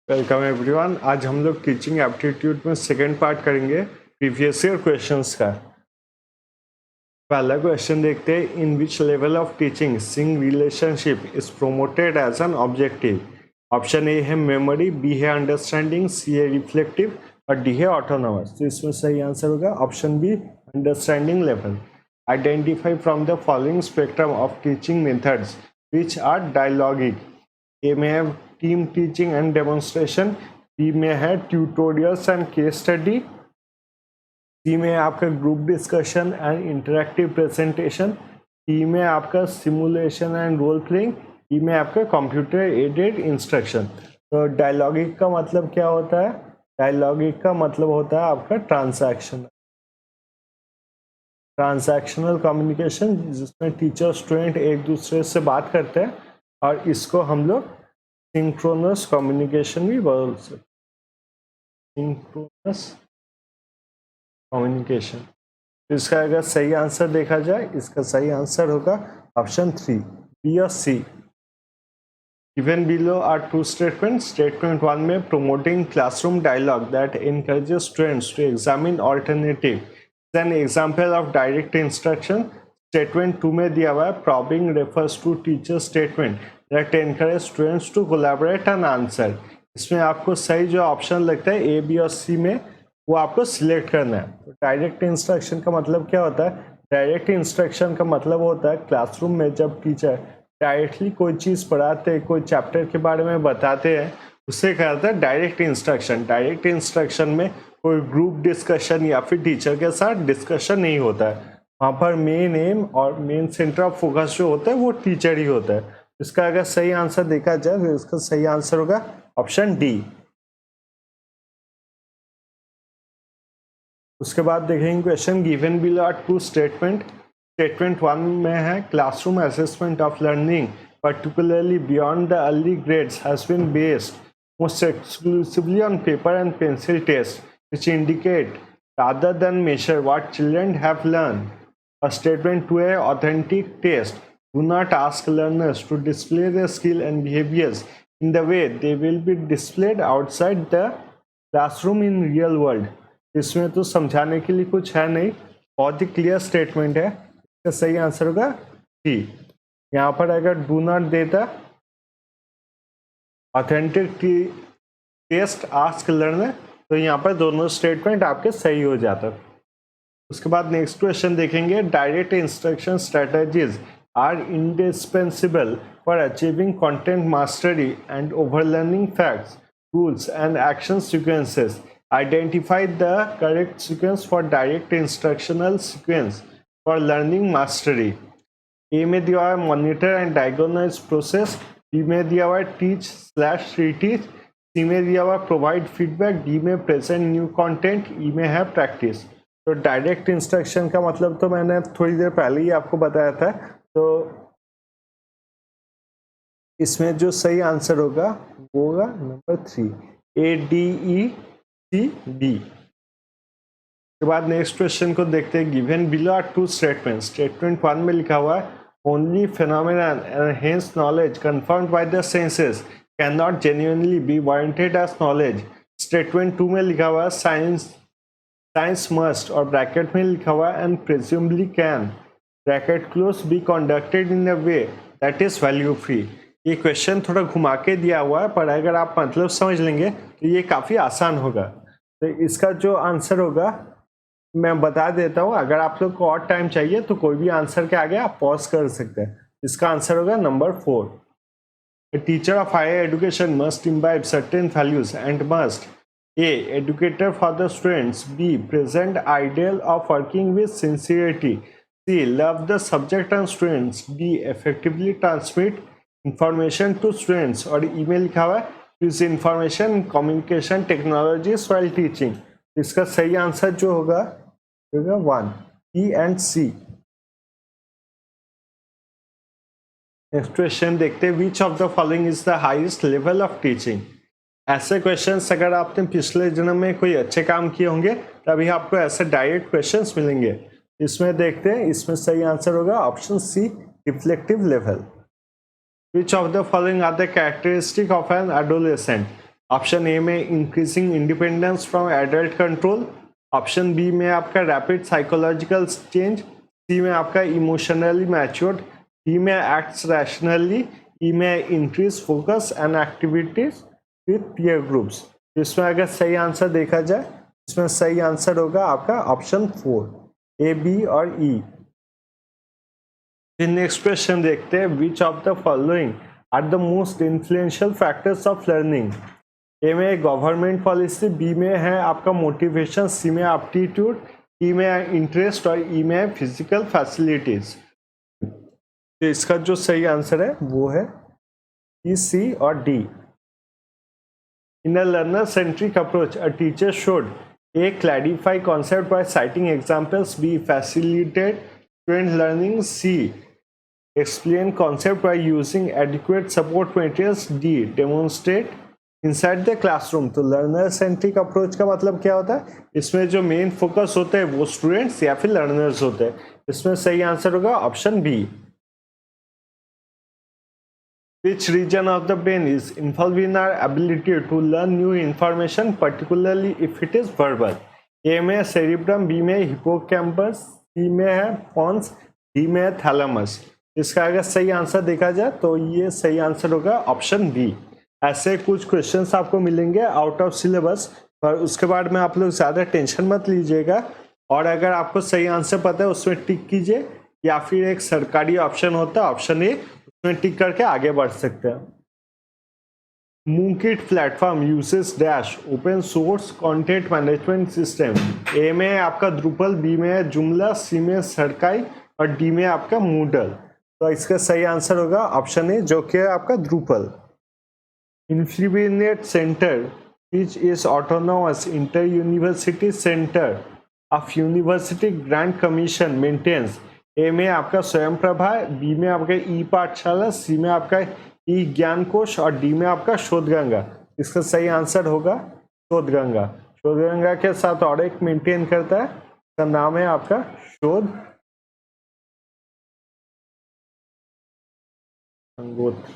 Welcome everyone. आज हम लोग टीचिंग एप्टीट्यूड में सेकेंड पार्ट करेंगे प्रीवियस ईयर क्वेश्चंस का। पहला क्वेश्चन देखते हैं, in which level of teaching sing relationship is promoted as an objective. Option A है मेमोरी, बी है अंडरस्टैंडिंग, सी है रिफ्लेक्टिव और डी है ऑटोनोमस। तो इसमें सही आंसर होगा option B, understanding level. Identify from the following spectrum of teaching methods which are dialogic. A में है team teaching and demonstration, B में है tutorials and case study, C में आपका group discussion and interactive presentation, D में आपका simulation and role playing, E में आपका कंप्यूटर एडेड इंस्ट्रक्शन। तो डायलॉगिक का मतलब क्या होता है? डायलॉगिक का मतलब होता है आपका ट्रांसैक्शनल कम्युनिकेशन, जिसमें टीचर स्टूडेंट एक दूसरे से बात करते हैं, और इसको हम लोग सिंक्रोनस कम्युनिकेशन भी बोल सकते। Synchronous communication. इसका अगर सही आंसर देखा जाए, इसका सही आंसर होगा ऑप्शन 3, बी और सी। Given below are two statements. Statement 1 में promoting classroom dialogue that encourages students to examine alternative is an example of direct instruction. Statement 2 में दिया हुआ है probing refers to teacher statement that encourage students to collaborate and answer. इसमें आपको सही जो option लगता है ए, बी और सी में, वो आपको सिलेक्ट करना है। तो डायरेक्ट इंस्ट्रक्शन का मतलब क्या होता है? डायरेक्ट इंस्ट्रक्शन का मतलब होता है क्लासरूम में जब टीचर डायरेक्टली कोई चीज़ पढ़ाते हैं, कोई चैप्टर के बारे में बताते हैं, उससे क्या होता है डायरेक्ट इंस्ट्रक्शन। डायरेक्ट इंस्ट्रक्शन में कोई ग्रुप डिस्कशन या फिर टीचर के साथ डिस्कशन नहीं होता है। वहाँ पर मेन एम और मेन सेंटर ऑफ फोकस जो होता है वो टीचर ही होता है। इसका अगर सही आंसर देखा जाए तो इसका सही आंसर होगा ऑप्शन डी। उसके बाद देखेंगे question, given below are two statement. Statement 1 में है classroom assessment of learning particularly beyond the early grades has been based most exclusively on paper and pencil tests which indicate rather than measure what children have learned. A statement 2 है authentic tests do not ask learners to display their skill and behaviors in the way they will be displayed outside the classroom in real world. इसमें तो समझाने के लिए कुछ है नहीं, बहुत ही क्लियर स्टेटमेंट है। इसका सही आंसर होगा डी। यहाँ पर अगर डू नॉट देता ऑथेंटिक टेस्ट आस्क लर्नर, तो यहाँ पर दोनों स्टेटमेंट आपके सही हो जाता। उसके बाद नेक्स्ट क्वेश्चन देखेंगे, direct instruction strategies are indispensable for achieving content mastery and over learning facts, rules and action sequences. Identify the correct sequence for direct instructional sequence for learning mastery. A में दिया हुआ है monitor and diagnose process, B में दिया हुआ है टीच/रीटीच, सी में दिया हुआ है प्रोवाइड फीडबैक, डी में प्रेजेंट न्यू कंटेंट, ई में है प्रैक्टिस। तो डायरेक्ट इंस्ट्रक्शन का मतलब तो मैंने थोड़ी देर पहले ही आपको बताया था। तो इसमें जो सही आंसर होगा वो होगा number 3, A, D, E, C, D. के बाद नेक्स्ट क्वेश्चन को देखते हैं, given below are two statement. Statement 1 में लिखा हुआ है only phenomenon and hence knowledge confirmed by the senses cannot genuinely be warranted as knowledge. Statement 2 में लिखा हुआ है साइंस मस्ट और ब्रैकेट में लिखा हुआ है and presumably can bracket close be conducted in a way that is value free। ये क्वेश्चन थोड़ा घुमा के दिया हुआ है, पर अगर आप मतलब समझ लेंगे तो ये काफ़ी आसान होगा। तो इसका जो आंसर होगा मैं बता देता हूँ, अगर आप लोग को और टाइम चाहिए तो कोई भी आंसर के आगे आप पॉज कर सकते हैं। इसका आंसर होगा number 4। A teacher of higher education must imbibe certain values and must A. educator for the students, B. present ideal of working with sincerity, C. love the subject and students, D. effectively transmit information to students, और email लिखा हुआ है use information communication technologies while teaching। इसका सही answer जो होगा 1, E and C। Next question देखते हैं, which of the following is the highest level of teaching. ऐसे क्वेश्चंस अगर आपने पिछले जन्म में कोई अच्छे काम किए होंगे तभी आपको ऐसे डायरेक्ट क्वेश्चंस मिलेंगे। इसमें देखते हैं, इसमें सही आंसर होगा option C, reflective level. Which of the following are the characteristic of an adolescent? Option A में increasing independence from adult control, option B में आपका रैपिड साइकोलॉजिकल चेंज, सी में आपका इमोशनली मैच्योर्ड, डी में acts rationally, E में increase focus and activities with peer groups. इसमें अगर सही आंसर देखा जाए, इसमें सही आंसर होगा आपका ऑप्शन 4, ए, बी और ई। नेक्स्ट क्वेश्चन देखते हैं, which of the following are the most influential factors of learning. A में गवर्नमेंट पॉलिसी, बी में है आपका मोटिवेशन, सी में एप्टीट्यूड, ई में इंटरेस्ट और ई में फिजिकल फैसिलिटीज। तो इसका जो सही आंसर है वो है ई, सी और D. In a learner centric approach a teacher should A clarify concept by citing examples, B facilitate student learning, C explain concept by using adequate support materials, D demonstrate inside the classroom। तो learner centric approach का मतलब क्या होता है, इसमें जो main focus होता है वो स्टूडेंट्स या फिर लर्नर्स होते हैं। इसमें सही आंसर होगा option B. Which region of the brain is involved in our ability to learn new information, particularly if it is verbal? A में सेरिब्रम, बी में हिपोकैम्पस, सी में है पॉन्स, डी में है थैलेमस। इसका अगर सही आंसर देखा जाए तो ये सही आंसर होगा ऑप्शन बी। ऐसे कुछ क्वेश्चंस आपको मिलेंगे आउट ऑफ सिलेबस, पर उसके बाद में आप लोग ज़्यादा टेंशन मत लीजिएगा, और अगर आपको सही आंसर पता है उसमें टिक कीजिए, या फिर एक सरकारी ऑप्शन होता है ऑप्शन ए, उसमें टिक करके आगे बढ़ सकते हैं। मूनकिट platform uses dash open source content management system. A में आपका द्रुपल, बी में जुमला, सी में सरकाई और डी में आपका मूडल। तो इसका सही आंसर होगा ऑप्शन ए, जो कि है आपका Drupal. INFLIBNET centre which is autonomous inter university centre of University Grants Commission maintains. A में आपका स्वयं प्रभा, बी में आपका ई पाठशाला, सी में आपका ई ज्ञान कोश और डी में आपका शोधगंगा। इसका सही आंसर होगा शोधगंगा। शोधगंगा के साथ और एक मेंटेन करता है, इसका नाम है आपका शोध गंगोत्री।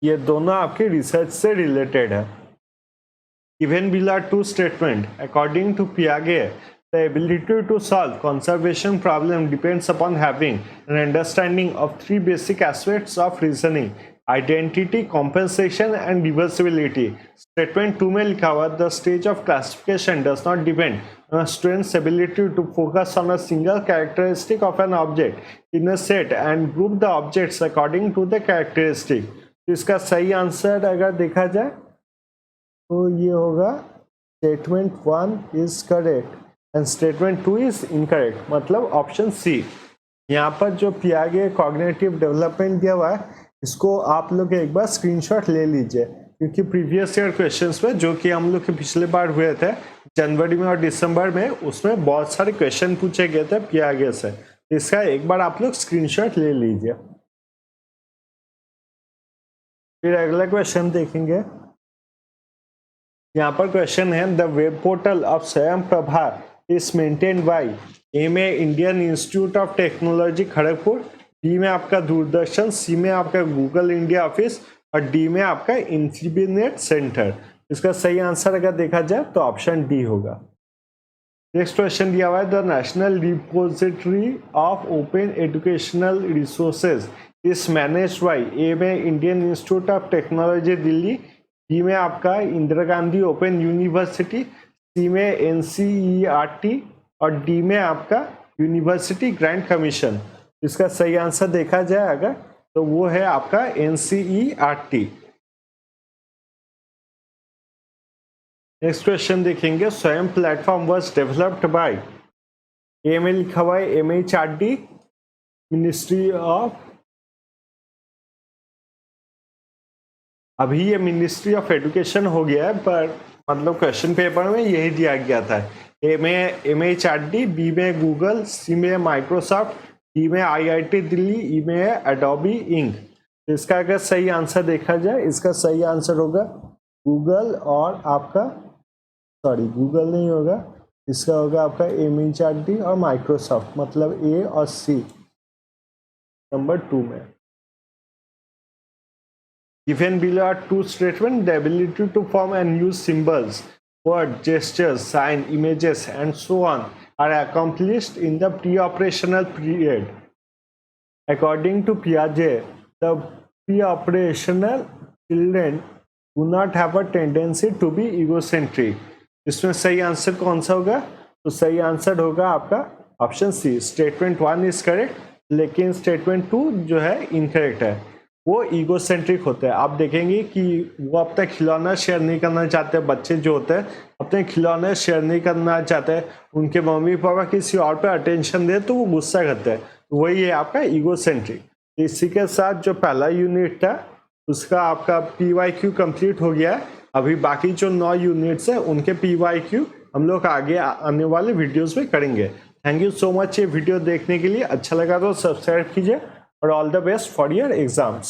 ये दोनों आपके रिसर्च से रिलेटेड है। Given below two statement, according to Piaget, the ability to solve conservation problem depends upon having an understanding of three basic aspects of reasoning: identity, compensation, and reversibility. Statement 2 में लिखा हुआ, the stage of classification does not depend on a student's ability to focus on a single characteristic of an object in a set and group the objects according to the characteristic. इसका सही answer अगर देखा जाए तो ये होगा statement 1 is correct and statement 2 is incorrect, मतलब option C. यहाँ पर जो पियागे कॉग्निटिव डेवलपमेंट दिया हुआ है, इसको आप लोग एक बार स्क्रीनशॉट ले लीजिए, क्योंकि प्रीवियस ईयर क्वेश्चंस में जो कि हम लोग के पिछले बार हुए थे जनवरी में और दिसंबर में, उसमें बहुत सारे क्वेश्चन पूछे गए थे पियागे से। इसका एक बार आप लोग स्क्रीनशॉट ले लीजिए। फिर अगला क्वेश्चन देखेंगे। यहाँ पर क्वेश्चन है, the web portal of Swayam Prabha is maintained by. A में Indian Institute of Technology Kharagpur, B में आपका दूरदर्शन, सी में आपका गूगल इंडिया ऑफिस और डी में आपका इन्फीबिनेट सेंटर। इसका सही आंसर अगर देखा जाए तो ऑप्शन डी होगा। नेक्स्ट क्वेश्चन दिया हुआ है, the national repository of open educational resources is managed by. A में Indian Institute of Technology Delhi, B में आपका Indira Gandhi Open University, C में NCERT और डी में आपका यूनिवर्सिटी ग्रांट कमीशन। इसका सही आंसर देखा जाए अगर तो वो है आपका NCERT। नेक्स्ट क्वेश्चन देखेंगे, स्वयं platform was developed by. A में लिखा हुआ है MHRD, मिनिस्ट्री ऑफ, अभी ये मिनिस्ट्री ऑफ एजुकेशन हो गया है, पर मतलब क्वेश्चन पेपर में यही दिया गया था। ए में MHRD, बी में गूगल, सी में माइक्रोसॉफ्ट, डी में IIT दिल्ली, ई में है एडोबी इंक। इसका अगर सही आंसर देखा जाए, इसका सही आंसर होगा गूगल और आपका, सॉरी गूगल नहीं होगा, इसका होगा आपका MHRD और माइक्रोसॉफ्ट, मतलब ए और सी नंबर 2 में। Given below are two statements. The ability to form and use symbols, words, gestures, sign, images, and so on are accomplished in the pre-operational period. According to Piaget, the pre-operational children do not have a tendency to be egocentric. इसमें सही answer कौन सा होगा? तो सही answer होगा आपका option C. Statement 1 is correct, लेकिन स्टेटमेंट 2 जो है इनकरेक्ट है. वो ईगोसेंट्रिक होते हैं. आप देखेंगे कि वो अपना खिलौना शेयर नहीं करना चाहते. बच्चे जो होते हैं अपने खिलौने शेयर नहीं करना चाहते. उनके मम्मी पापा किसी और पे अटेंशन दे तो वो गुस्सा करते हैं. वही है आपका ईगोसेंट्रिक. इसी के साथ जो पहला यूनिट था उसका आपका PYQ कंप्लीट हो गया है. अभी बाकी जो 9 यूनिट्स है उनके PYQ हम लोग आगे आने वाले वीडियोस में करेंगे. थैंक यू सो मच ये वीडियो देखने के लिए. अच्छा लगा तो सब्सक्राइब कीजिए और all the best for your exams.